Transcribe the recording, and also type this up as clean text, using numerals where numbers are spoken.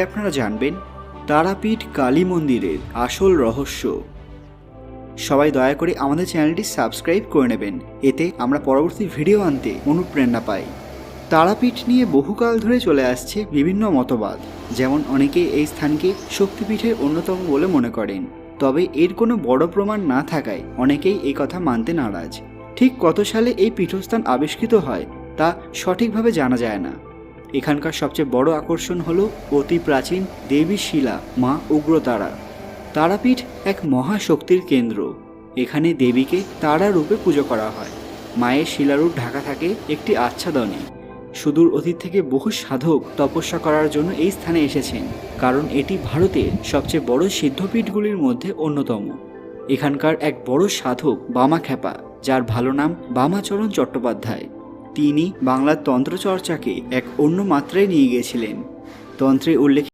আপনারা জানবেন তারাপীঠ কালী মন্দিরের আসল রহস্য। সবাই দয়া করে আমাদের চ্যানেলটি সাবস্ক্রাইব করে নেবেন, এতে আমরা পরবর্তী ভিডিও আনতে অনুপ্রেরণা পাই। তারাপীঠ নিয়ে বহুকাল ধরে চলে আসছে বিভিন্ন মতবাদ। যেমন অনেকে এই স্থানকে শক্তিপীঠের অন্যতম বলে মনে করেন, তবে এর কোনো বড় প্রমাণ না থাকায় অনেকেই এই কথা মানতে নারাজ। ঠিক কত সালে এই পীঠস্থান আবিষ্কৃত হয় তা সঠিকভাবে জানা যায় না। এখানকার সবচেয়ে বড় আকর্ষণ হল অতি প্রাচীন দেবী শিলা মা উগ্রতারা। তারাপীঠ এক মহাশক্তির কেন্দ্র। এখানে দেবীকে তারা রূপে পুজো করা হয়। মায়ের শিলারূপ ঢাকা থাকে একটি আচ্ছাদনে। সুদূর অতীত থেকে বহু সাধক তপস্যা করার জন্য এই স্থানে এসেছেন, কারণ এটি ভারতের সবচেয়ে বড় সিদ্ধপীঠগুলির মধ্যে অন্যতম। এখানকার এক বড় সাধক বামাখ্যাপা, যার ভালো নাম বামাচরণ চট্টোপাধ্যায়, তিনি বাংলার তন্ত্রচর্চাকে এক অন্য মাত্রায় নিয়ে গিয়েছিলেন। তন্ত্রে উল্লেখ